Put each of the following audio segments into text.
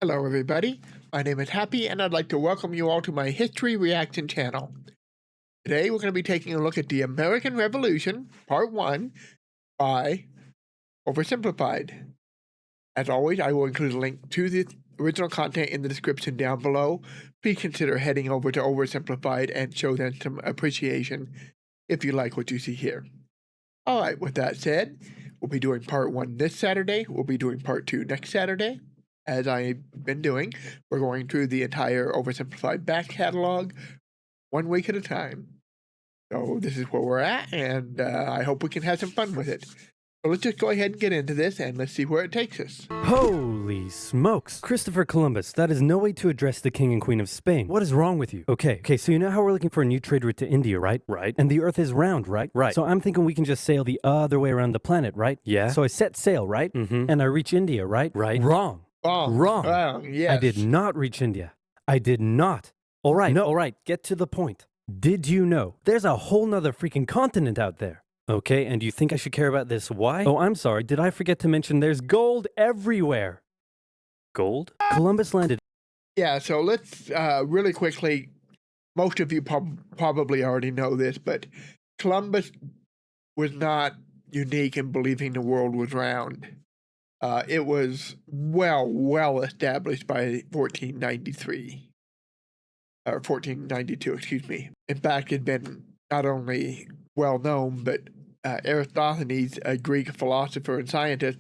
Hello everybody, my name is Happy and I'd like to welcome you all to my History Reaction channel. Today we're going to be taking a look at the American Revolution, Part 1, by Oversimplified. As always, I will include a link to the original content in the description down below. Please consider heading over to Oversimplified and show them some appreciation if you like what you see here. Alright, with that said, we'll be doing Part 1 this Saturday, we'll be doing Part 2 next Saturday. As I've been doing, we're going through the entire Oversimplified back catalog 1 week at a time. So this is where we're at, and I hope we can have some fun with it. So let's just go ahead and get into this, and let's see where it takes us. Holy smokes! Christopher Columbus, that is no way to address the King and Queen of Spain. What is wrong with you? Okay, so you know how we're looking for a new trade route to India, right? Right. And the Earth is round, right? Right. So I'm thinking we can just sail the other way around the planet, right? Yeah. So I set sail, right? And I reach India, right? Right. Wrong. Wrong. Yes. I did not reach India. I did not. All right, get to the point. Did you know there's a whole nother freaking continent out there? Okay, and do you think I should care about this? Why? Oh, I'm sorry, did I forget to mention there's gold everywhere? Gold? Columbus landed. Yeah, so let's really quickly, most of you probably already know this, but Columbus was not unique in believing the world was round. It was well established by 1493. Or 1492, excuse me. In fact, it had been not only well known, but Aristophanes, a Greek philosopher and scientist,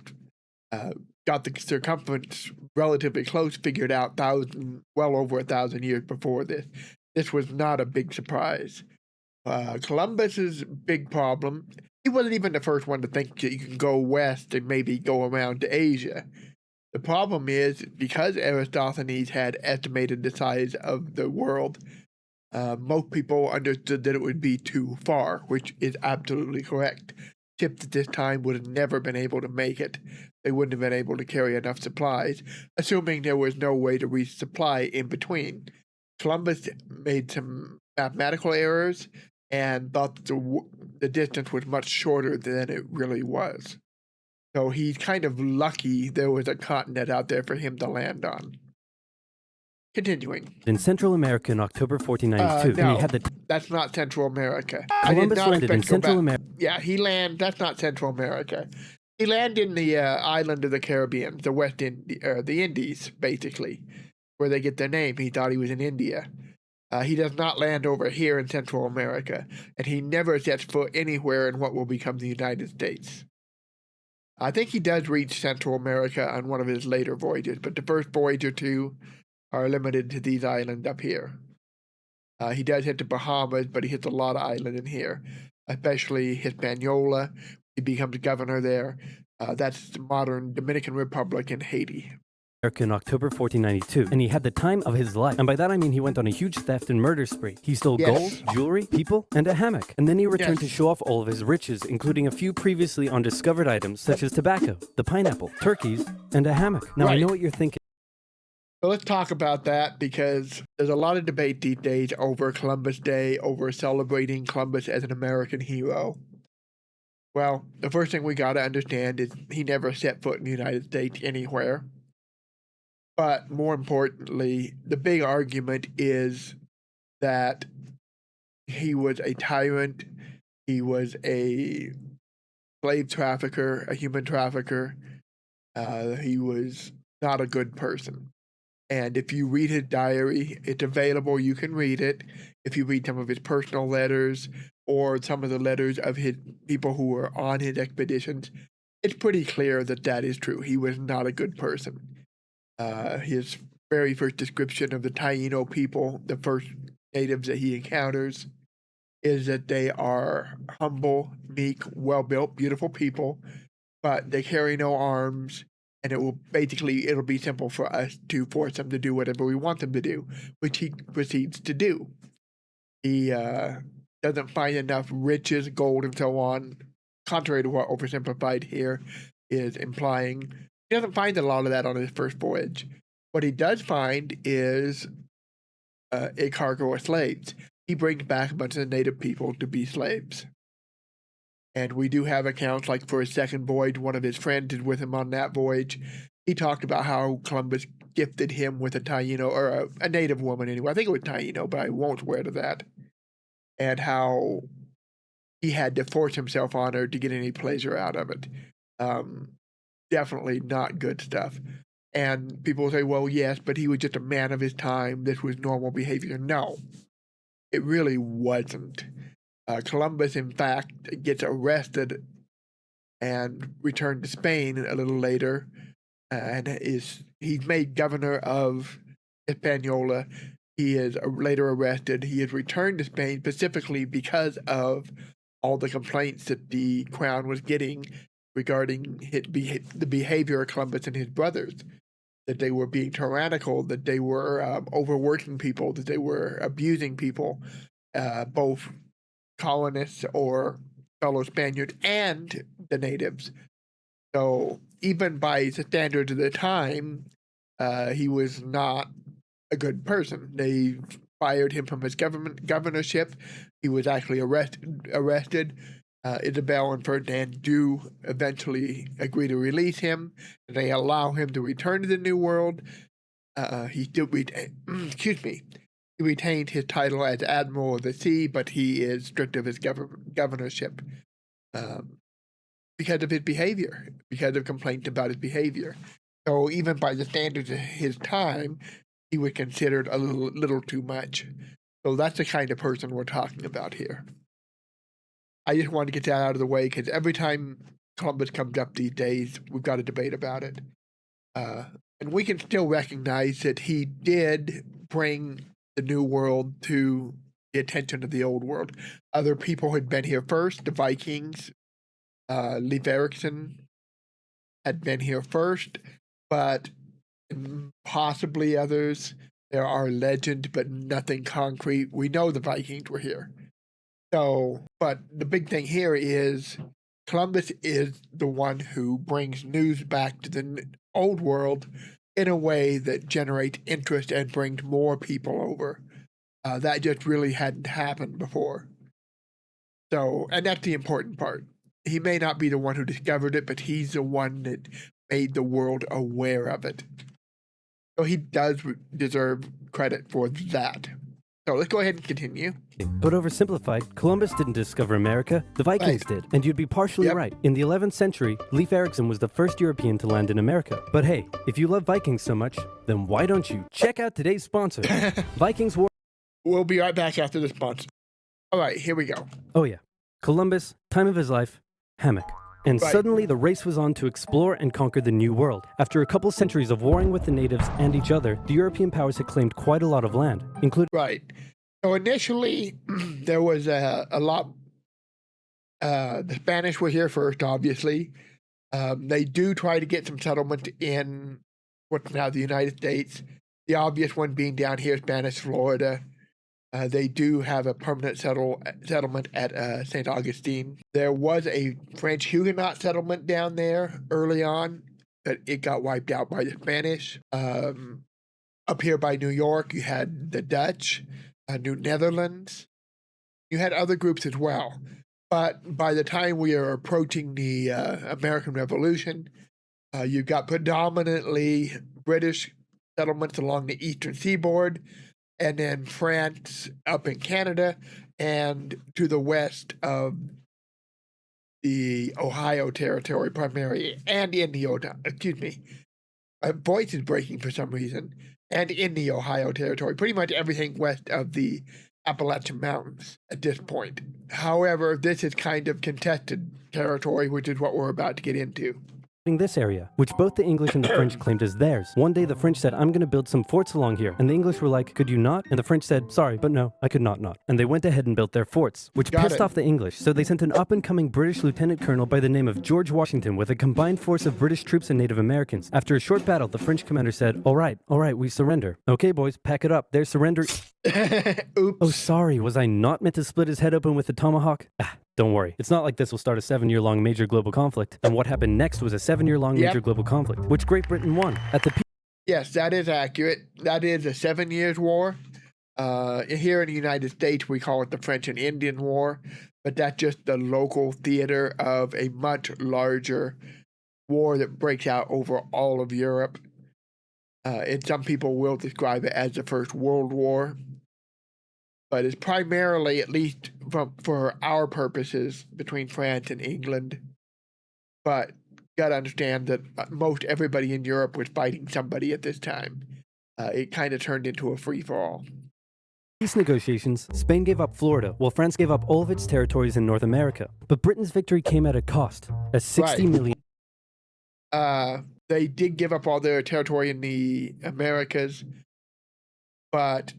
got the circumference relatively close, figured out well over 1,000 years before this. This was not a big surprise. Columbus's big problem, he wasn't even the first one to think that you can go west and maybe go around to Asia. The problem is, because Aristophanes had estimated the size of the world, most people understood that it would be too far, which is absolutely correct. Ships at this time would have never been able to make it. They wouldn't have been able to carry enough supplies, assuming there was no way to resupply in between. Columbus made some mathematical errors and thought that the distance was much shorter than it really was. So he's kind of lucky there was a continent out there for him to land on. Continuing. In Central America in October 1492, no, and he had the... That's not Central America. Columbus landed in Central America. Yeah, that's not Central America. He landed in the island of the Caribbean, the Indies, basically, where they get their name. He thought he was in India. He does not land over here in Central America, and he never sets foot anywhere in what will become the United States. I think he does reach Central America on one of his later voyages, but the first voyage or two are limited to these islands up here. He does hit the Bahamas, but he hits a lot of islands in here, especially Hispaniola. He becomes governor there. That's the modern Dominican Republic and Haiti. In October 1492, and he had the time of his life. And by that I mean he went on a huge theft and murder spree. He stole gold, jewelry, people, and a hammock. And then he returned to show off all of his riches, including a few previously undiscovered items, such as tobacco, the pineapple, turkeys, and a hammock. Now I know what you're thinking. So let's talk about that, because there's a lot of debate these days over Columbus Day, over celebrating Columbus as an American hero. Well, the first thing we gotta understand is he never set foot in the United States anywhere. But more importantly, the big argument is that he was a tyrant, he was a slave trafficker, a human trafficker, he was not a good person. And if you read his diary, it's available, you can read it. If you read some of his personal letters or some of the letters of his people who were on his expeditions, it's pretty clear that that is true. He was not a good person. His very first description of the Taino people, the first natives that he encounters, is that they are humble, meek, well-built, beautiful people, but they carry no arms, and it'll be simple for us to force them to do whatever we want them to do, which he proceeds to do. He doesn't find enough riches, gold, and so on, contrary to what Oversimplified here is implying. He doesn't find a lot of that on his first voyage. What he does find is a cargo of slaves. He brings back a bunch of the native people to be slaves. And we do have accounts, like for his second voyage, one of his friends is with him on that voyage. He talked about how Columbus gifted him with a Taino, or a native woman anyway. I think it was Taino, but I won't swear to that. And how he had to force himself on her to get any pleasure out of it. Definitely not good stuff. And people say, well, yes, but he was just a man of his time. This was normal behavior. No, it really wasn't. Columbus, in fact, gets arrested and returned to Spain a little later, and he's made governor of Hispaniola. He is later arrested. He is returned to Spain specifically because of all the complaints that the crown was getting regarding the behavior of Columbus and his brothers, that they were being tyrannical, that they were overworking people, that they were abusing people, both colonists or fellow Spaniards and the natives. So even by the standards of the time, he was not a good person. They fired him from his governorship. He was actually arrested. Isabel and Ferdinand do eventually agree to release him, and they allow him to return to the New World. He still he retained his title as Admiral of the Sea, but he is stripped of his governorship because of his behavior, because of complaints about his behavior. So even by the standards of his time, he was considered a little too much. So that's the kind of person we're talking about here. I just wanted to get that out of the way because every time Columbus comes up these days, we've got a debate about it. And we can still recognize that he did bring the New World to the attention of the Old World. Other people had been here first. The Vikings, Leif Erikson had been here first, but possibly others. There are legends, but nothing concrete. We know the Vikings were here. So, but the big thing here is Columbus is the one who brings news back to the Old World in a way that generates interest and brings more people over. That just really hadn't happened before. So, and that's the important part. He may not be the one who discovered it, but he's the one that made the world aware of it. So he does deserve credit for that. So let's go ahead and continue. But oversimplified, Columbus didn't discover America, the Vikings did. And you'd be partially right. In the 11th century, Leif Erikson was the first European to land in America. But hey, if you love Vikings so much, then why don't you check out today's sponsor, Vikings War. We'll be right back after the sponsor. All right, here we go. Oh yeah. Columbus, time of his life, hammock. And suddenly the race was on to explore and conquer the New World. After a couple centuries of warring with the natives and each other, the European powers had claimed quite a lot of land, including... Right. So initially, there was a lot... the Spanish were here first, obviously. They do try to get some settlement in what's now the United States. The obvious one being down here, Spanish Florida. They do have a permanent settlement at St. Augustine. There was a French Huguenot settlement down there early on, but it got wiped out by the Spanish. Up here by New York, you had the Dutch, New Netherlands. You had other groups as well. But by the time we are approaching the American Revolution, you've got predominantly British settlements along the eastern seaboard, and then France up in Canada, and to the west of the Ohio Territory primarily, and in the my voice is breaking for some reason, and in the Ohio Territory, pretty much everything west of the Appalachian Mountains at this point. However, this is kind of contested territory, which is what we're about to get into. This area, which both the English and the French claimed as theirs. One day the French said, I'm going to build some forts along here. And the English were like, could you not? And the French said, sorry, but no, I could not. And they went ahead and built their forts, which pissed off the English. So they sent an up-and-coming British lieutenant colonel by the name of George Washington with a combined force of British troops and Native Americans. After a short battle, the French commander said, all right, we surrender. Okay, boys, pack it up. There's surrender. Oops. Oh, sorry, was I not meant to split his head open with a tomahawk? Don't worry. It's not like this will start a 7-year-long major global conflict. And what happened next was a 7-year-long major global conflict, which Great Britain won. Yes, that is accurate. That is a 7 Years' War. Here in the United States, we call it the French and Indian War, but that's just the local theater of a much larger war that breaks out over all of Europe. and some people will describe it as the First World War. But it's primarily, at least for our purposes, between France and England. But you got to understand that most everybody in Europe was fighting somebody at this time. It kind of turned into a free-for-all. Peace negotiations, Spain gave up Florida, while France gave up all of its territories in North America. But Britain's victory came at a cost, as 60 million. They did give up all their territory in the Americas, but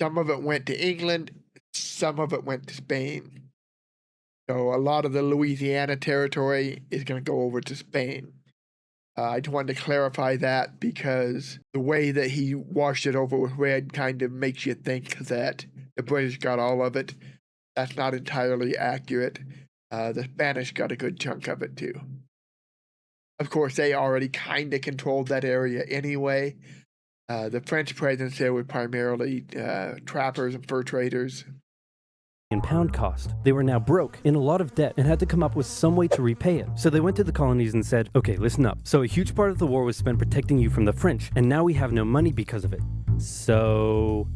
some of it went to England, some of it went to Spain. So a lot of the Louisiana territory is going to go over to Spain. I just wanted to clarify that because the way that he washed it over with red kind of makes you think that the British got all of it. That's not entirely accurate. The Spanish got a good chunk of it too. Of course, they already kind of controlled that area anyway. The French presence there were primarily trappers and fur traders. Pound cost. They were now broke, in a lot of debt, and had to come up with some way to repay it. So they went to the colonies and said, okay, listen up. So a huge part of the war was spent protecting you from the French, and now we have no money because of it. So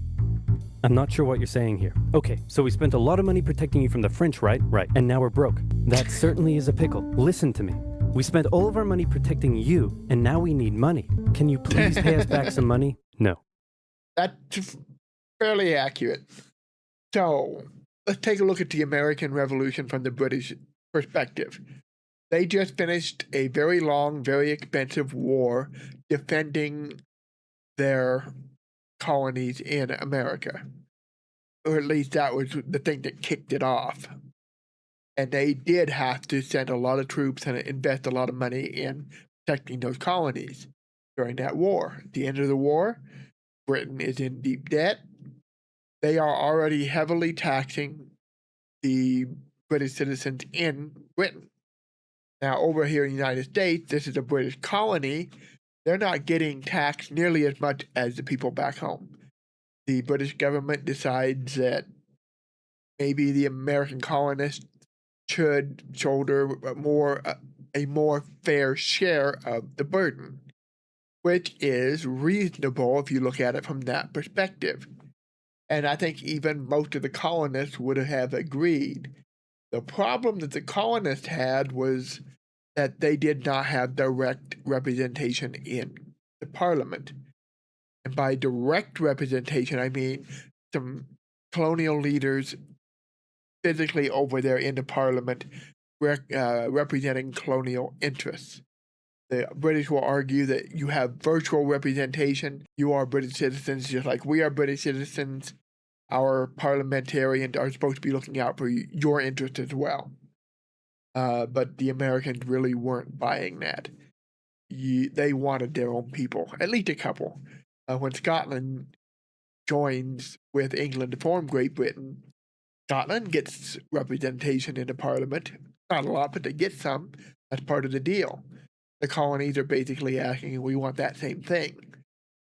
I'm not sure what you're saying here. Okay, so we spent a lot of money protecting you from the French, right? Right. And now we're broke. That certainly is a pickle. Listen to me. We spent all of our money protecting you, and now we need money. Can you please pay us back some money? No. That's fairly accurate. So let's take a look at the American Revolution from the British perspective. They just finished a very long, very expensive war defending their colonies in America. Or at least that was the thing that kicked it off. And they did have to send a lot of troops and invest a lot of money in protecting those colonies during that war. At the end of the war, Britain is in deep debt. They are already heavily taxing the British citizens in Britain. Now, over here in the United States, this is a British colony. They're not getting taxed nearly as much as the people back home. The British government decides that maybe the American colonists should shoulder a more fair share of the burden, which is reasonable if you look at it from that perspective. And I think even most of the colonists would have agreed. The problem that the colonists had was that they did not have direct representation in the parliament. And by direct representation, I mean some colonial leaders physically over there in the parliament representing colonial interests. The British will argue that you have virtual representation. You are British citizens just like we are British citizens. Our parliamentarians are supposed to be looking out for your interests as well. But the Americans really weren't buying that. They wanted their own people, at least a couple. When Scotland joins with England to form Great Britain, Scotland gets representation in the parliament. Not a lot, but they get some. That's part of the deal. The colonies are basically asking, we want that same thing.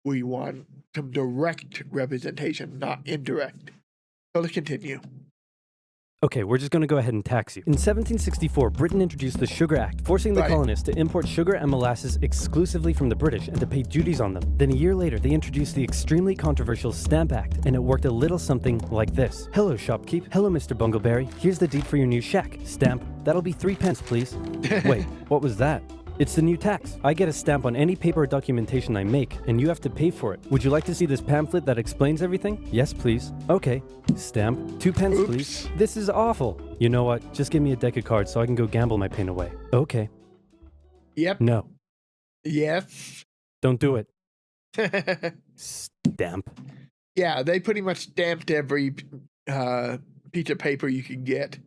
We want some direct representation, not indirect. So let's continue. Okay, we're just going to go ahead and tax you. In 1764, Britain introduced the Sugar Act, forcing the colonists to import sugar and molasses exclusively from the British and to pay duties on them. Then a year later, they introduced the extremely controversial Stamp Act, and it worked a little something like this. Hello, shopkeep. Hello, Mr. Bungleberry. Here's the deed for your new shack. Stamp. That'll be 3 pence, please. Wait, what was that? It's the new tax. I get a stamp on any paper or documentation I make, and you have to pay for it. Would you like to see this pamphlet that explains everything? Yes, please. Okay. Stamp. 2 pence, please. This is awful. You know what? Just give me a deck of cards so I can go gamble my pain away. Okay. Yep. No. Yes. Don't do it. Stamp. Yeah, they pretty much stamped every piece of paper you could get.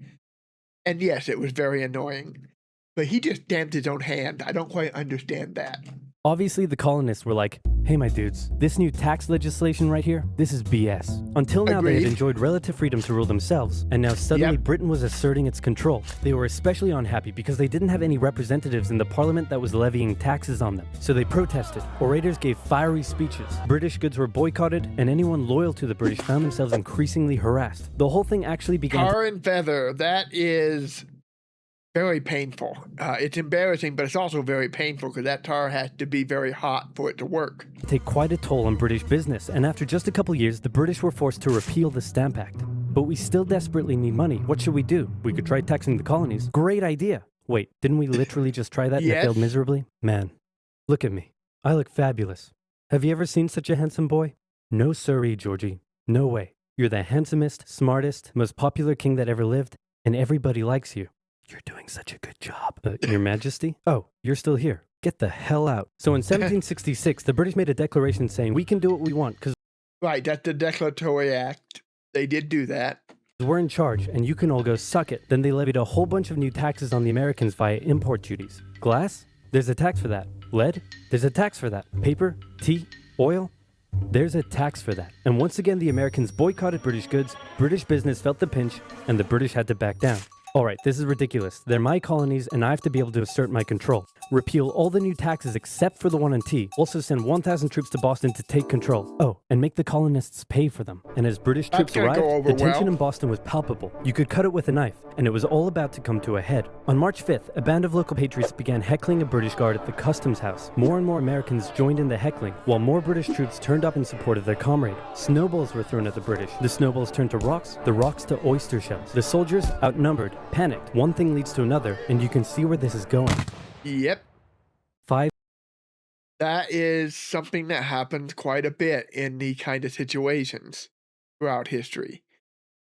And yes, it was very annoying. But he just stamped his own hand. I don't quite understand that. Obviously, the colonists were like, hey, my dudes, this new tax legislation right here, this is BS. Until now, they had enjoyed relative freedom to rule themselves, and now suddenly Britain was asserting its control. They were especially unhappy because they didn't have any representatives in the parliament that was levying taxes on them. So they protested. Orators gave fiery speeches. British goods were boycotted, and anyone loyal to the British found themselves increasingly harassed. The whole thing actually began... Tar and feather, that is Very painful. It's embarrassing, but it's also very painful because that tar has to be very hot for it to work. Take quite a toll on British business, and after just a couple years, the British were forced to repeal the Stamp Act. But we still desperately need money. What should we do? We could try taxing the colonies. Great idea. Wait, didn't we literally just try that and it failed miserably? Man, look at me. I look fabulous. Have you ever seen such a handsome boy? No siree, Georgie. No way. You're the handsomest, smartest, most popular king that ever lived, and everybody likes you. You're doing such a good job. Your Majesty? Oh, you're still here. Get the hell out. So in 1766, the British made a declaration saying, we can do what we want because Right, that's the Declaratory Act. They did do that. we're in charge and you can all go suck it. Then they levied a whole bunch of new taxes on the Americans via import duties. Glass? There's a tax for that. Lead? There's a tax for that. Paper? Tea? Oil? There's a tax for that. And once again, the Americans boycotted British goods, British business felt the pinch, and the British had to back down. Alright, this is ridiculous. They're my colonies and I have to be able to assert my control. Repeal all the new taxes except for the one on tea. Also send 1,000 troops to Boston to take control. Oh, and make the colonists pay for them. And as British troops arrived, the tension in Boston was palpable. You could cut it with a knife, and it was all about to come to a head. On March 5th, a band of local patriots began heckling a British guard at the customs house. More and more Americans joined in the heckling, while more British troops turned up in support of their comrade. Snowballs were thrown at the British. The snowballs turned to rocks, the rocks to oyster shells. The soldiers, outnumbered, panicked. One thing leads to another, and you can see where this is going. Yep. 5. That is something that happens quite a bit in the kind of situations throughout history,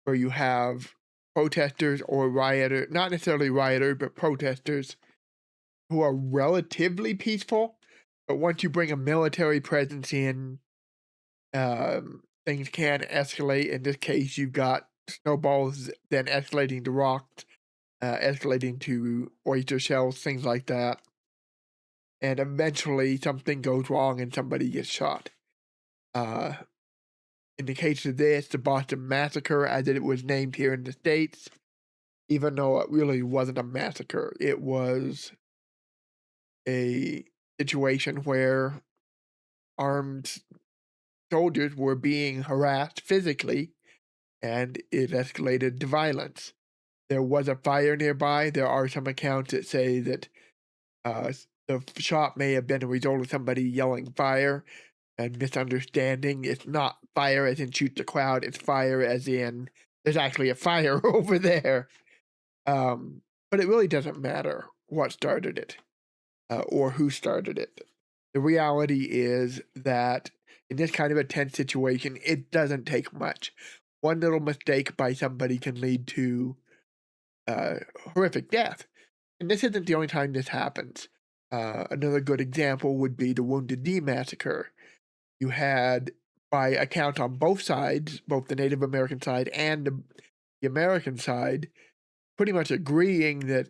where you have protesters or rioters, not necessarily rioters, but protesters who are relatively peaceful, but once you bring a military presence in, things can escalate. In this case, you've got snowballs, then escalating to rocks, escalating to oyster shells, things like that. And eventually something goes wrong and somebody gets shot. In the case of this, the Boston Massacre, as it was named here in the States, even though it really wasn't a massacre, it was a situation where armed soldiers were being harassed physically, and it escalated to violence. There was a fire nearby. There are some accounts that say that the shot may have been a result of somebody yelling fire and misunderstanding. It's not fire as in shoot the crowd. It's fire as in there's actually a fire over there. But it really doesn't matter what started it or who started it. The reality is that in this kind of a tense situation, it doesn't take much. One little mistake by somebody can lead to horrific death. And this isn't the only time this happens. Another good example would be the Wounded Knee Massacre. You had, by account on both sides, both the Native American side and the American side, pretty much agreeing that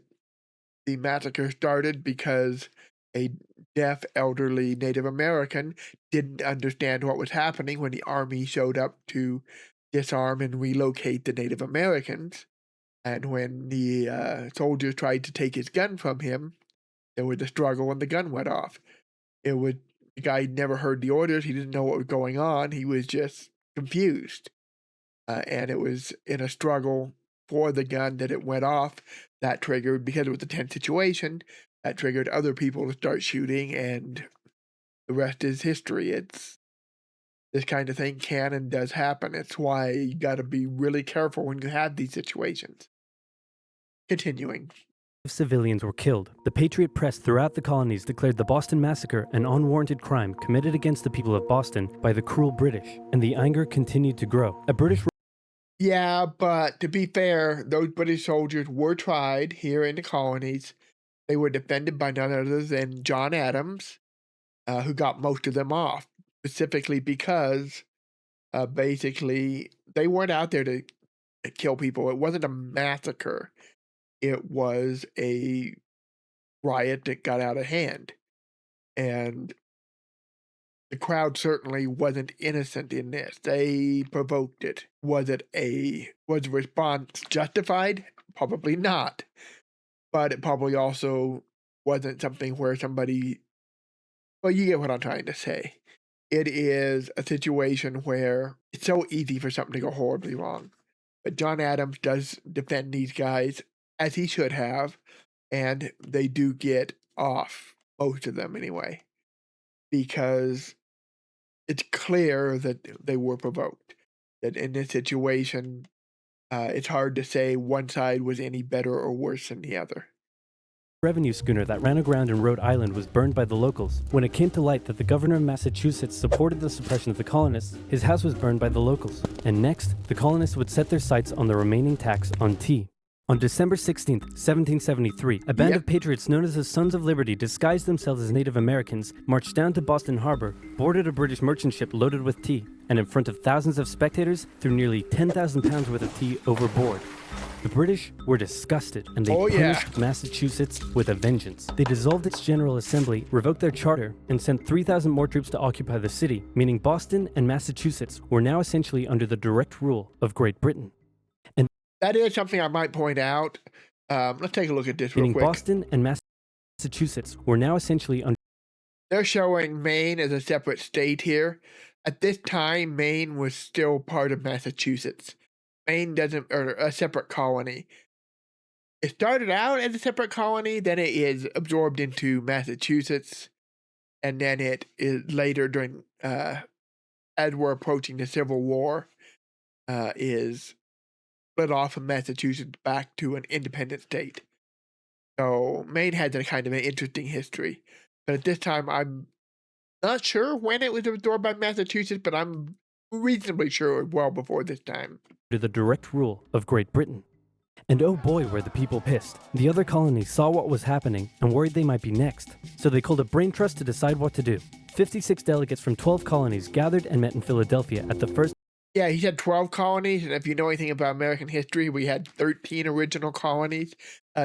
the massacre started because a deaf, elderly Native American didn't understand what was happening when the army showed up to disarm and relocate the Native Americans. And when the soldiers tried to take his gun from him, there was a struggle and the gun went off. The guy never heard the orders. He didn't know what was going on. He was just confused. And it was in a struggle for the gun that it went off. That triggered, because it was a tense situation, that triggered other people to start shooting, and the rest is history. This kind of thing can and does happen. It's why you got to be really careful when you have these situations. Continuing. Civilians were killed. The Patriot press throughout the colonies declared the Boston Massacre an unwarranted crime committed against the people of Boston by the cruel British, and the anger continued to grow. Yeah, but to be fair, those British soldiers were tried here in the colonies. They were defended by none other than John Adams, who got most of them off, specifically because basically they weren't out there to kill people. It wasn't a massacre. It was a riot that got out of hand. And the crowd certainly wasn't innocent in this. They provoked it. Was the response justified? Probably not. But it probably also wasn't something where somebody, well, you get what I'm trying to say. It is a situation where it's so easy for something to go horribly wrong. But John Adams does defend these guys, as he should have. and they do get off, most of them anyway, because it's clear that they were provoked. That in this situation, it's hard to say one side was any better or worse than the other. Revenue schooner that ran aground in Rhode Island was burned by the locals. When it came to light that the governor of Massachusetts supported the suppression of the colonists, his house was burned by the locals. And next, the colonists would set their sights on the remaining tax on tea. On December 16, 1773, a band of patriots known as the Sons of Liberty disguised themselves as Native Americans, marched down to Boston Harbor, boarded a British merchant ship loaded with tea, and in front of thousands of spectators, threw nearly 10,000 pounds worth of tea overboard. The British were disgusted, and they punished Massachusetts with a vengeance. They dissolved its General Assembly, revoked their charter, and sent 3,000 more troops to occupy the city, meaning Boston and Massachusetts were now essentially under the direct rule of Great Britain. And that is something I might point out. Let's take a look at this real quick. Boston and Massachusetts were now essentially under... They're showing Maine as a separate state here. At this time, Maine was still part of Massachusetts. Maine or a separate colony. It started out as a separate colony, then it is absorbed into Massachusetts, and then it is later during, as we're approaching the Civil War, is split off from Massachusetts back to an independent state. So Maine has a kind of an interesting history. But at this time, I'm not sure when it was absorbed by Massachusetts, but I'm reasonably sure it was well before this time. Under the direct rule of Great Britain. And oh boy, were the people pissed. The other colonies saw what was happening and worried they might be next. So they called a brain trust to decide what to do. 56 delegates from 12 colonies gathered and met in Philadelphia at the first... Yeah, he had 12 colonies, and if you know anything about American history, we had 13 original colonies.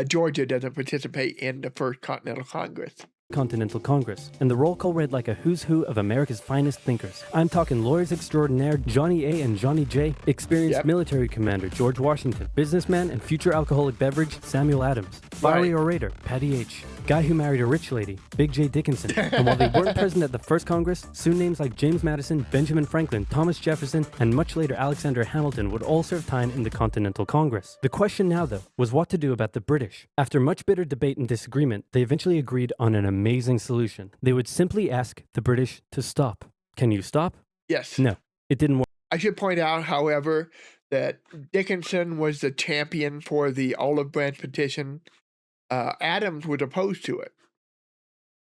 Georgia doesn't participate in the first Continental Congress. Continental Congress, and the roll call read like a who's who of America's finest thinkers. I'm talking lawyers extraordinaire Johnny A and Johnny J, experienced military commander George Washington, businessman and future alcoholic beverage Samuel Adams, fiery orator Patty H, guy who married a rich lady Big J Dickinson. And while they weren't present at the first Congress, soon names like James Madison, Benjamin Franklin, Thomas Jefferson, and much later Alexander Hamilton would all serve time in the Continental Congress. The question now, though, was what to do about the British. After much bitter debate and disagreement, they eventually agreed on an amazing solution. They would simply ask the British to stop. Can you stop? Yes. No, it didn't work. I should point out, however, that Dickinson was the champion for the olive branch petition. Adams was opposed to it.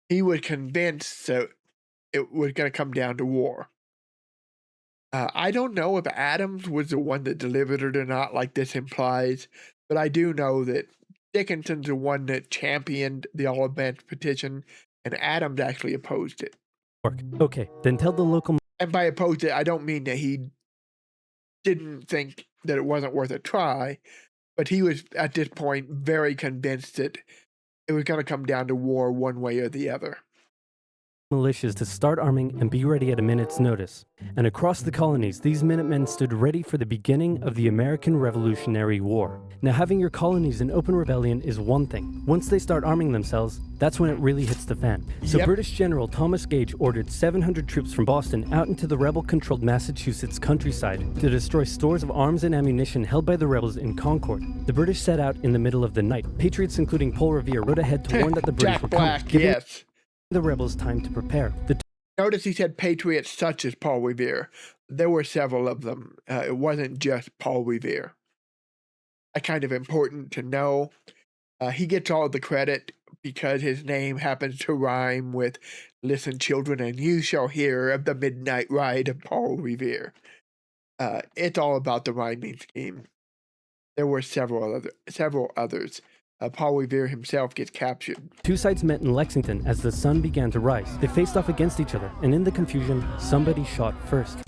He was convinced that it was going to come down to war. I don't know if Adams was the one that delivered it or not, like this implies, but I do know that Dickinson's the one that championed the olive branch petition, and Adams actually opposed it. Okay, then tell the local... And by opposed it, I don't mean that he didn't think that it wasn't worth a try, but he was, at this point, very convinced that it was going to come down to war one way or the other. Militias to start arming and be ready at a minute's notice. And across the colonies, these Minutemen stood ready for the beginning of the American Revolutionary War. Now, having your colonies in open rebellion is one thing. Once they start arming themselves, that's when it really hits the fan. So British General Thomas Gage ordered 700 troops from Boston out into the rebel-controlled Massachusetts countryside to destroy stores of arms and ammunition held by the rebels in Concord. The British set out in the middle of the night. Patriots, including Paul Revere, rode ahead to warn that the British were coming, giving the rebels time to prepare. Notice he said patriots such as Paul Revere. There were several of them. It wasn't just Paul Revere. That's kind of important to know. He gets all the credit because his name happens to rhyme with "Listen, children, and you shall hear of the midnight ride of Paul Revere." It's all about the rhyming scheme. There were several others. Paul Revere himself gets captured. Two sides met in Lexington as the sun began to rise. They faced off against each other, and in the confusion, somebody shot first.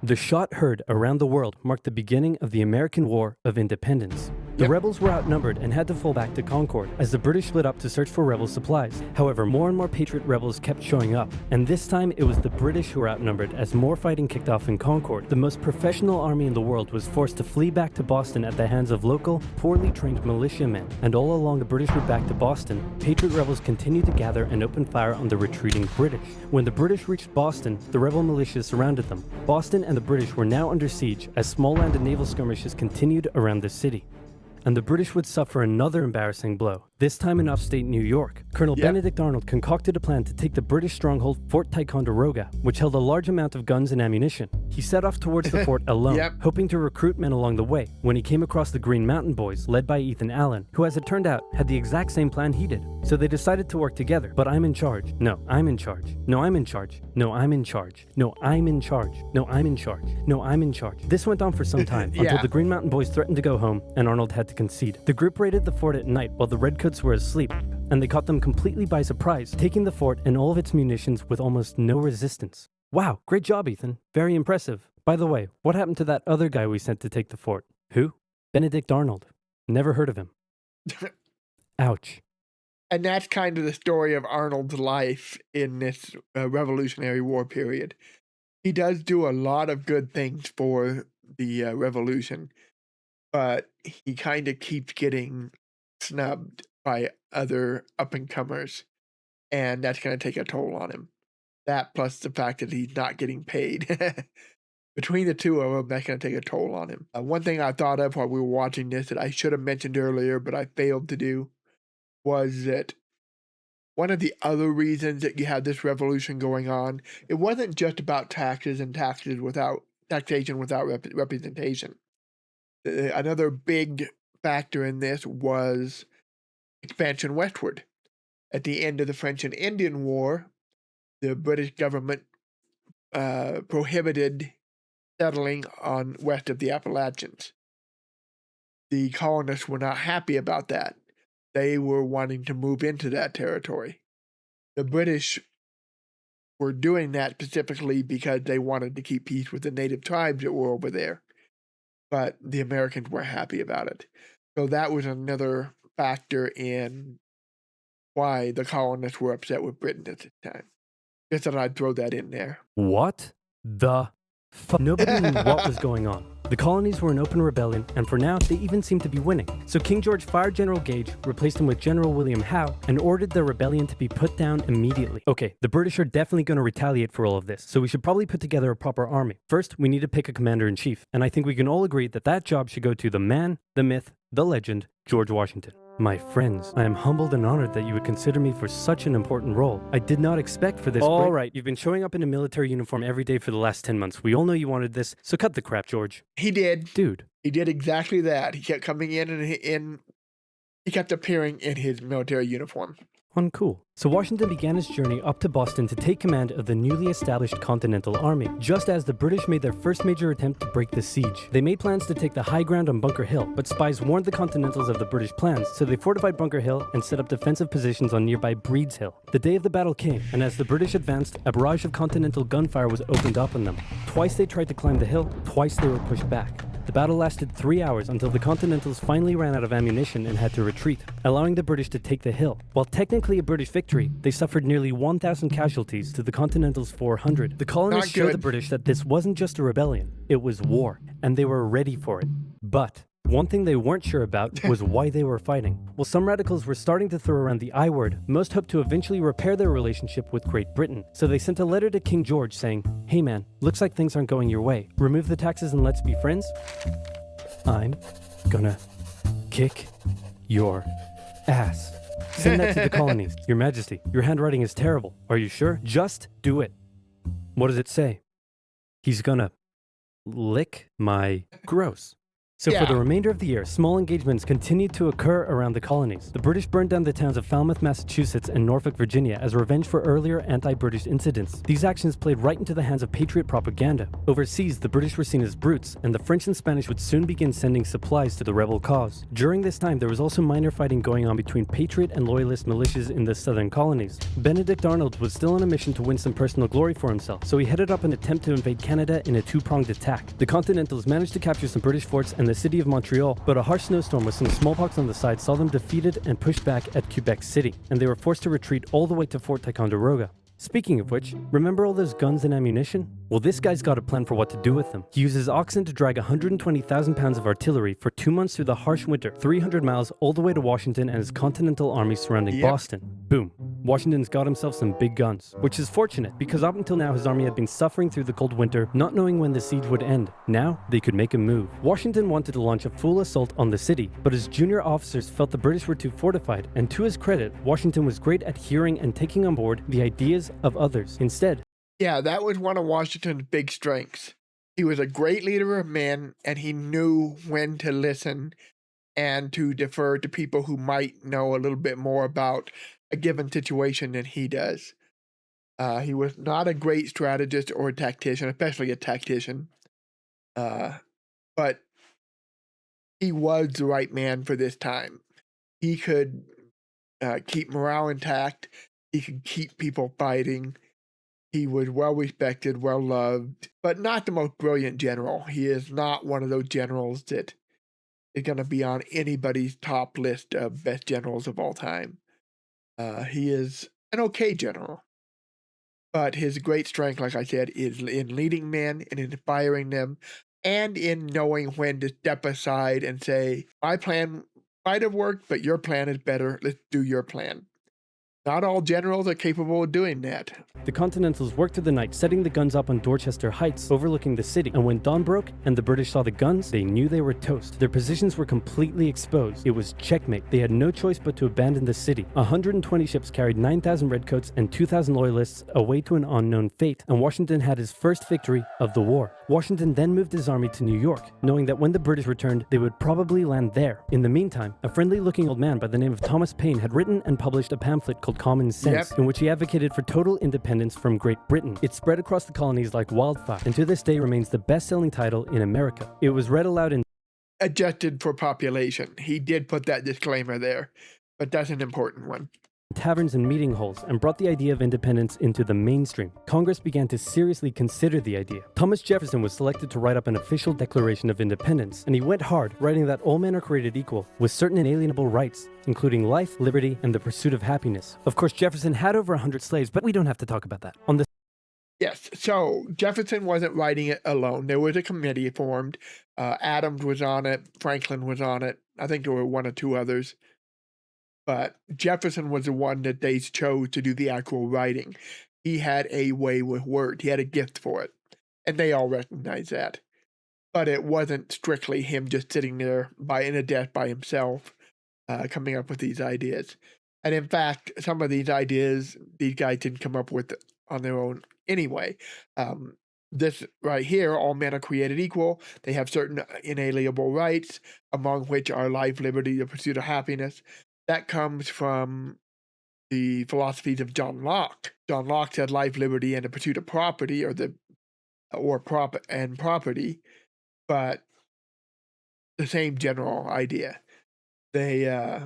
The shot heard around the world marked the beginning of the American War of Independence. The rebels were outnumbered and had to fall back to Concord as the British split up to search for rebel supplies. However, more and more patriot rebels kept showing up, and this time it was the British who were outnumbered as more fighting kicked off in Concord. The most professional army in the world was forced to flee back to Boston at the hands of local, poorly trained militiamen. And all along the British route back to Boston, patriot rebels continued to gather and open fire on the retreating British. When the British reached Boston, the rebel militias surrounded them. Boston and the British were now under siege as small land and naval skirmishes continued around the city. And the British would suffer another embarrassing blow. this time in upstate New York. Colonel Benedict Arnold concocted a plan to take the British stronghold Fort Ticonderoga, which held a large amount of guns and ammunition. He set off towards the fort alone, hoping to recruit men along the way, when he came across the Green Mountain Boys, led by Ethan Allen, who, as it turned out, had the exact same plan he did. So they decided to work together. But I'm in charge. No, I'm in charge. No, I'm in charge. No, I'm in charge. No, I'm in charge. No, I'm in charge. No, I'm in charge. This went on for some time, until the Green Mountain Boys threatened to go home, and Arnold had to concede. The group raided the fort at night while the Redcoats were asleep, and they caught them completely by surprise, taking the fort and all of its munitions with almost no resistance. Wow, great job, Ethan. Very impressive. By the way, what happened to that other guy we sent to take the fort? Who? Benedict Arnold. Never heard of him. Ouch. And that's kind of the story of Arnold's life in this Revolutionary War period. He does do a lot of good things for the Revolution, but he kind of keeps getting snubbed by other up-and-comers, and that's going to take a toll on him. That plus the fact that he's not getting paid. Between the two of them, that's going to take a toll on him. One thing I thought of while we were watching this that I should have mentioned earlier, but I failed to do, was that one of the other reasons that you have this revolution going on, it wasn't just about taxes and taxation without representation. Another big factor in this was expansion westward. At the end of the French and Indian War, the British government prohibited settling on west of the Appalachians. The colonists were not happy about that. They were wanting to move into that territory. The British were doing that specifically because they wanted to keep peace with the native tribes that were over there. But the Americans weren't happy about it. So that was another factor in why the colonists were upset with Britain at this time. Just thought I'd throw that in there. What the fuck? Nobody knew what was going on. The colonies were in open rebellion, and for now, they even seemed to be winning. So King George fired General Gage, replaced him with General William Howe, and ordered the rebellion to be put down immediately. Okay, the British are definitely going to retaliate for all of this, so we should probably put together a proper army. First, we need to pick a commander-in-chief, and I think we can all agree that that job should go to the man, the myth, the legend, George Washington. My friends, I am humbled and honored that you would consider me for such an important role. I did not expect for this. All right, you've been showing up in a military uniform every day for the last 10 months. We all know you wanted this, so cut the crap, George. He did. Dude. He did exactly that. He kept coming in and he kept appearing in his military uniform. Uncool. So Washington began his journey up to Boston to take command of the newly established Continental Army, just as the British made their first major attempt to break the siege. They made plans to take the high ground on Bunker Hill, but spies warned the Continentals of the British plans, so they fortified Bunker Hill and set up defensive positions on nearby Breed's Hill. The day of the battle came, and as the British advanced, a barrage of Continental gunfire was opened up on them. Twice they tried to climb the hill, twice they were pushed back. The battle lasted 3 hours until the Continentals finally ran out of ammunition and had to retreat, allowing the British to take the hill. While technically a British victory, they suffered nearly 1,000 casualties to the Continentals' 400. The colonists showed the British that this wasn't just a rebellion, it was war, and they were ready for it. But one thing they weren't sure about was why they were fighting. While some radicals were starting to throw around the I word, most hoped to eventually repair their relationship with Great Britain. So they sent a letter to King George saying, "Hey man, looks like things aren't going your way. Remove the taxes and let's be friends. I'm gonna kick your ass." Send that to the colonies. Your Majesty, your handwriting is terrible. Are you sure? Just do it. What does it say? He's gonna lick my gross. So for the remainder of the year, small engagements continued to occur around the colonies. The British burned down the towns of Falmouth, Massachusetts and Norfolk, Virginia as revenge for earlier anti-British incidents. These actions played right into the hands of patriot propaganda. Overseas, the British were seen as brutes, and the French and Spanish would soon begin sending supplies to the rebel cause. During this time, there was also minor fighting going on between patriot and loyalist militias in the southern colonies. Benedict Arnold was still on a mission to win some personal glory for himself, so he headed up an attempt to invade Canada in a two-pronged attack. The Continentals managed to capture some British forts and the city of Montreal, but a harsh snowstorm with some smallpox on the side saw them defeated and pushed back at Quebec City, and they were forced to retreat all the way to Fort Ticonderoga. Speaking of which, remember all those guns and ammunition? Well, this guy's got a plan for what to do with them. He uses oxen to drag 120,000 pounds of artillery for 2 months through the harsh winter, 300 miles all the way to Washington and his Continental Army surrounding Boston. Boom. Washington's got himself some big guns, which is fortunate because up until now his army had been suffering through the cold winter, not knowing when the siege would end. Now, they could make a move. Washington wanted to launch a full assault on the city, but his junior officers felt the British were too fortified, and to his credit, Washington was great at hearing and taking on board the ideas of others. Instead, yeah, that was one of Washington's big strengths. He was a great leader of men, and he knew when to listen and to defer to people who might know a little bit more about a given situation than he does. He was not a great strategist or a tactician, especially a tactician, but he was the right man for this time. He could keep morale intact. He could keep people fighting. He was well respected, well loved, but not the most brilliant general. He is not one of those generals that is going to be on anybody's top list of best generals of all time. He is an okay general, but his great strength, like I said, is in leading men and inspiring them, and in knowing when to step aside and say, my plan might have worked, but your plan is better. Let's do your plan. Not all generals are capable of doing that. the Continentals worked through the night, setting the guns up on Dorchester Heights, overlooking the city. And when dawn broke and the British saw the guns, they knew they were toast. Their positions were completely exposed. It was checkmate. They had no choice but to abandon the city. 120 ships carried 9,000 redcoats and 2,000 loyalists away to an unknown fate, and Washington had his first victory of the war. Washington then moved his army to New York, knowing that when the British returned, they would probably land there. In the meantime, a friendly-looking old man by the name of Thomas Paine had written and published a pamphlet called Common Sense, in which he advocated for total independence from Great Britain. It spread across the colonies like wildfire, and to this day remains the best-selling title in America. It was read aloud in adjusted for population. He did put that disclaimer there, but that's an important one. Taverns and meeting halls, and brought the idea of independence into the mainstream. Congress began to seriously consider the idea. Thomas Jefferson was selected to write up an official Declaration of Independence, and he went hard, writing that all men are created equal, with certain inalienable rights, including life, liberty, and the pursuit of happiness. Of course, Jefferson had over 100 slaves, but we don't have to talk about that. On the Yes, so Jefferson wasn't writing it alone. There was a committee formed. Adams was on it. Franklin was on it. I think there were one or two others. But Jefferson was the one that they chose to do the actual writing. He had a way with words. He had a gift for it. And they all recognized that. But it wasn't strictly him just sitting there in a desk by himself, coming up with these ideas. And in fact, some of these ideas, these guys didn't come up with on their own anyway. This right here, all men are created equal. They have certain inalienable rights, among which are life, liberty, the pursuit of happiness. That comes from the philosophies of John Locke. John Locke said life, liberty, and the pursuit of property, property, but the same general idea. They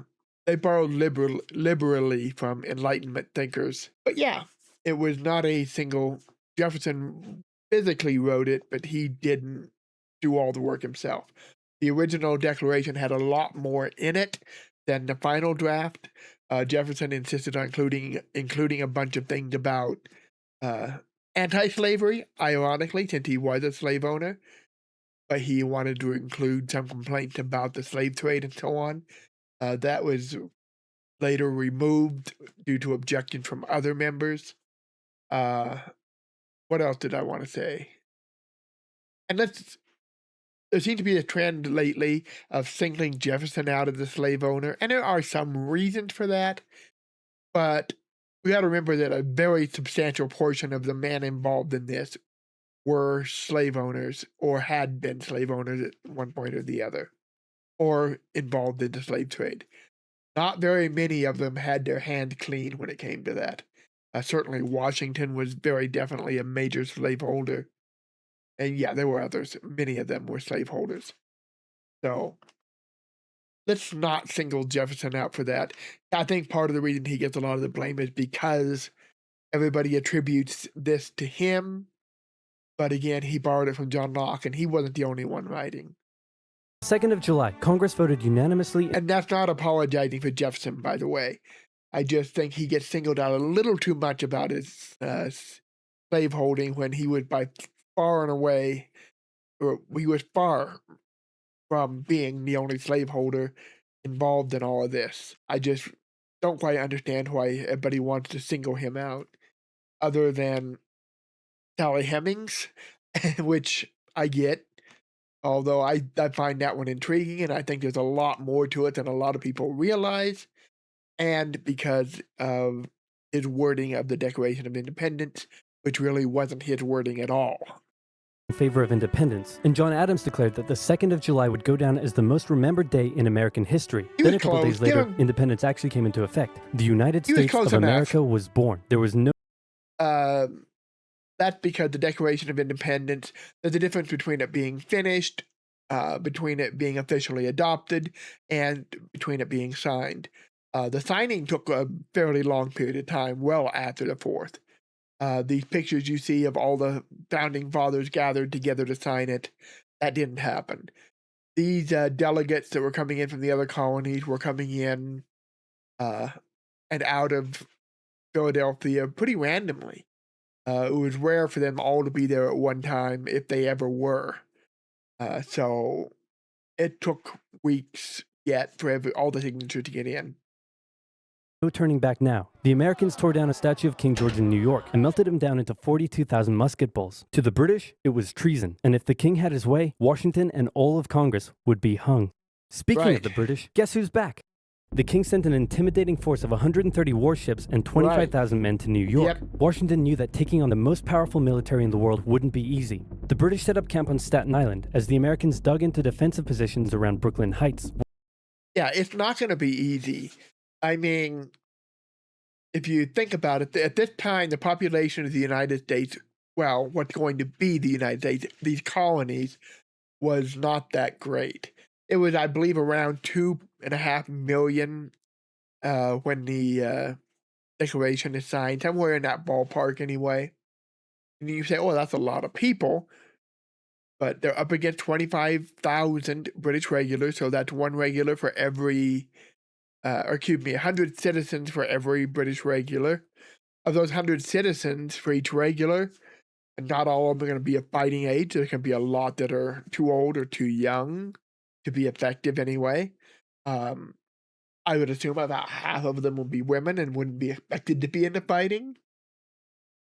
borrowed liberally from Enlightenment thinkers. But yeah, it was not a single. Jefferson physically wrote it, but he didn't do all the work himself. The original Declaration had a lot more in it than the final draft. Jefferson insisted on including a bunch of things about anti-slavery, ironically, since he was a slave owner. But he wanted to include some complaints about the slave trade and so on. That was later removed due to objections from other members. What else did I want to say? And there seems to be a trend lately of singling Jefferson out as a slave owner, and there are some reasons for that, but we got to remember that a very substantial portion of the men involved in this were slave owners or had been slave owners at one point or the other, or involved in the slave trade. Not very many of them had their hand clean when it came to that. Certainly Washington was very definitely a major slaveholder. And yeah, there were others. Many of them were slaveholders. So let's not single Jefferson out for that. I think part of the reason he gets a lot of the blame is because everybody attributes this to him. But again, he borrowed it from John Locke, and he wasn't the only one writing. 2nd of July, Congress voted unanimously. And that's not apologizing for Jefferson, by the way. I just think he gets singled out a little too much about his slaveholding when he was by far and away, or he was far from being the only slaveholder involved in all of this. I just don't quite understand why everybody wants to single him out, other than Sally Hemings, which I get. Although I find that one intriguing, and I think there's a lot more to it than a lot of people realize, and because of his wording of the Declaration of Independence, which really wasn't his wording at all. In favor of independence, and John Adams declared that the 2nd of July would go down as the most remembered day in American history. He Then was a couple days close. later, independence actually came into effect. The United He was States close of enough. America was born. There was no That's because the Declaration of Independence, there's a difference between it being finished, between it being officially adopted, and between it being signed. The signing took a fairly long period of time, well after the 4th. These pictures you see of all the founding fathers gathered together to sign it, that didn't happen. These delegates that were coming in from the other colonies were coming in and out of Philadelphia pretty randomly. It was rare for them all to be there at one time, if they ever were. So it took weeks yet for all the signatures to get in. No turning back now. The Americans tore down a statue of King George in New York and melted him down into 42,000 musket balls. To the British, it was treason. And if the king had his way, Washington and all of Congress would be hung. Speaking of the British, guess who's back? The king sent an intimidating force of 130 warships and 25,000 men to New York. Washington knew that taking on the most powerful military in the world wouldn't be easy. The British set up camp on Staten Island as the Americans dug into defensive positions around Brooklyn Heights. Yeah, it's not going to be easy. I mean, if you think about it, at this time, the population of the United States, well, what's going to be the United States, these colonies, was not that great. It was, I believe, around 2.5 million when the Declaration is signed, somewhere in that ballpark anyway. And you say, oh, that's a lot of people. But they're up against 25,000 British regulars, so that's one regular for every, 100 citizens for every British regular. Of those 100 citizens for each regular, and not all of them are going to be of fighting age. There can be a lot that are too old or too young to be effective anyway. I would assume about half of them will be women and wouldn't be expected to be in the fighting.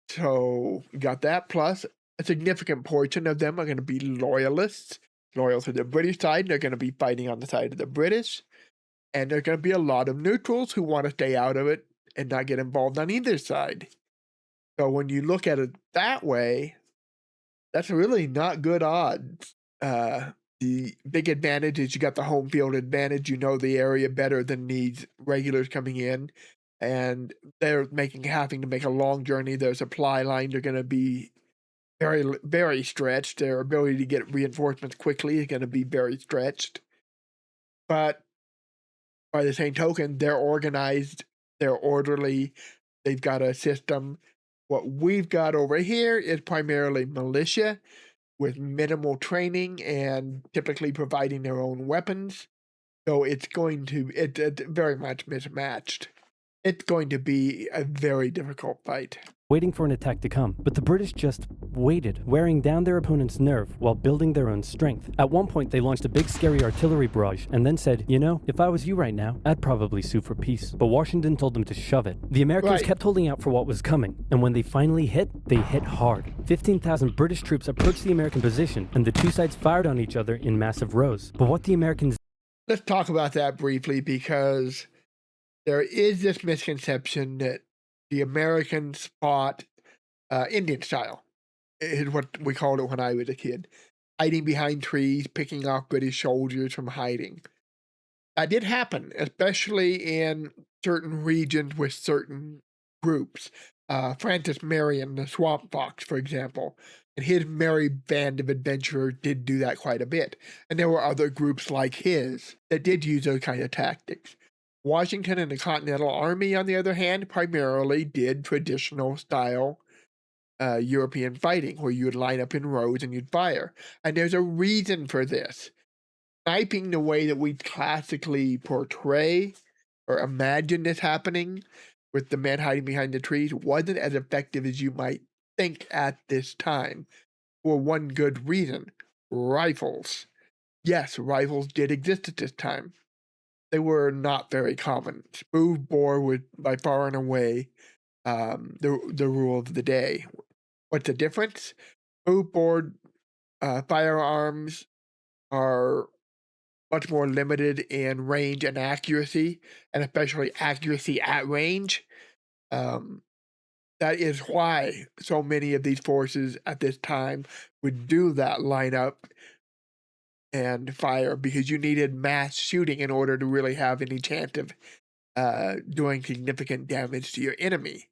So you got that. Plus, a significant portion of them are going to be loyalists, loyal to the British side. They're going to be fighting on the side of the British. And there are going to be a lot of neutrals who want to stay out of it and not get involved on either side. So when you look at it that way, that's really not good odds. The big advantage is you got the home field advantage. You know the area better than these regulars coming in, and they're having to make a long journey. Their supply lines are going to be very, very stretched. Their ability to get reinforcements quickly is going to be very stretched. But by the same token, they're organized, they're orderly, they've got a system. What we've got over here is primarily militia, with minimal training and typically providing their own weapons. So it's very much mismatched. It's going to be a very difficult fight. Waiting for an attack to come, but the British just waited, wearing down their opponent's nerve while building their own strength. At one point, they launched a big scary artillery barrage and then said, you know, if I was you right now, I'd probably sue for peace. But Washington told them to shove it. The Americans kept holding out for what was coming, and when they finally hit, they hit hard. 15,000 British troops approached the American position, and the two sides fired on each other in massive rows. But what the Americans... Let's talk about that briefly, because there is this misconception that the Americans fought Indian style, is what we called it when I was a kid. Hiding behind trees, picking off British soldiers from hiding. That did happen, especially in certain regions with certain groups. Francis Marion, the Swamp Fox, for example, and his merry band of adventurers did do that quite a bit. And there were other groups like his that did use those kind of tactics. Washington and the Continental Army, on the other hand, primarily did traditional style European fighting, where you would line up in rows and you'd fire. And there's a reason for this. Sniping, the way that we classically portray or imagine this happening, with the men hiding behind the trees, wasn't as effective as you might think at this time. for one good reason: rifles. Yes, rifles did exist at this time. They were not very common. Smooth bore was by far and away the rule of the day. What's the difference? Smooth bore firearms are much more limited in range and accuracy, and especially accuracy at range. That is why so many of these forces at this time would do that lineup and fire, because you needed mass shooting in order to really have any chance of doing significant damage to your enemy.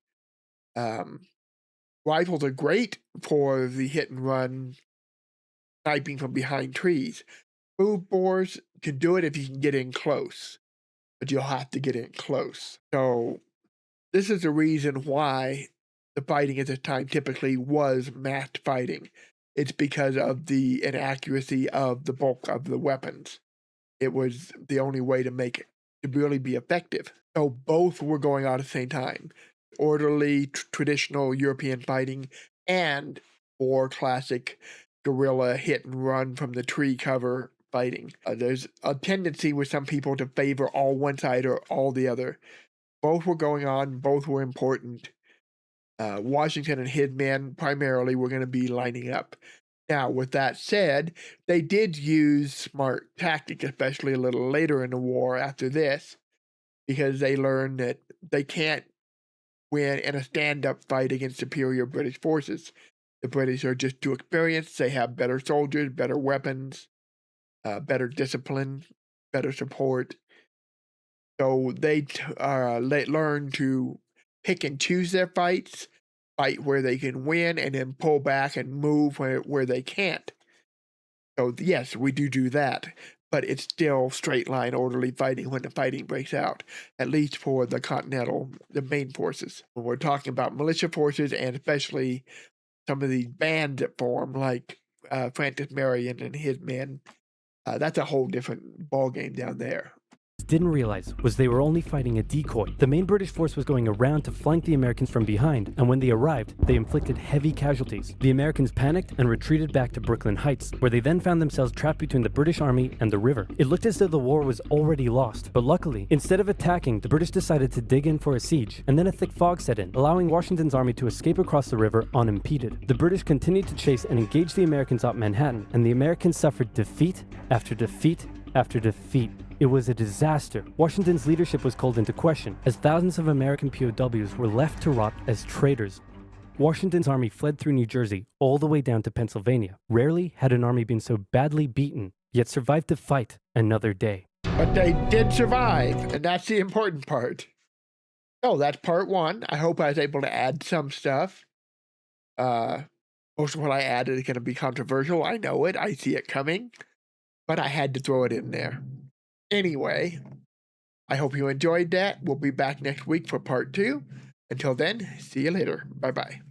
Rifles are great for the hit and run, sniping from behind trees. Smooth bores can do it if you can get in close, but you'll have to get in close. So this is the reason why the fighting at this time typically was massed fighting. It's because of the inaccuracy of the bulk of the weapons. It was the only way to make it to really be effective. So both were going on at the same time. Orderly, traditional European fighting, and more classic guerrilla hit and run from the tree cover fighting. There's a tendency with some people to favor all one side or all the other. Both were going on, both were important. Washington and his men primarily were going to be lining up. Now, with that said, they did use smart tactics, especially a little later in the war after this, because they learned that they can't win in a stand-up fight against superior British forces. The British are just too experienced. They have better soldiers, better weapons, better discipline, better support. So they learn to pick and choose their fights, fight where they can win, and then pull back and move where they can't. So yes, we do that, but it's still straight line orderly fighting when the fighting breaks out, at least for the Continental, the main forces. When we're talking about militia forces, and especially some of these bands that form, like Francis Marion and his men, that's a whole different ballgame down there. Didn't realize was they were only fighting a decoy. The main British force was going around to flank the Americans from behind, and when they arrived, they inflicted heavy casualties. The Americans panicked and retreated back to Brooklyn Heights, where they then found themselves trapped between the British army and the river. It looked as though the war was already lost, but luckily, instead of attacking, the British decided to dig in for a siege, and then a thick fog set in, allowing Washington's army to escape across the river unimpeded. The British continued to chase and engage the Americans at Manhattan, and the Americans suffered defeat after defeat after defeat. It was a disaster. Washington's leadership was called into question, as thousands of American POWs were left to rot as traitors. Washington's army fled through New Jersey all the way down to Pennsylvania. Rarely had an army been so badly beaten, yet survived to fight another day. But they did survive, and that's the important part. So that's part one. I hope I was able to add some stuff. Most of what I added is going to be controversial. I know it. I see it coming. But I had to throw it in there. Anyway, I hope you enjoyed that. We'll be back next week for part 2. Until then, see you later. Bye-bye.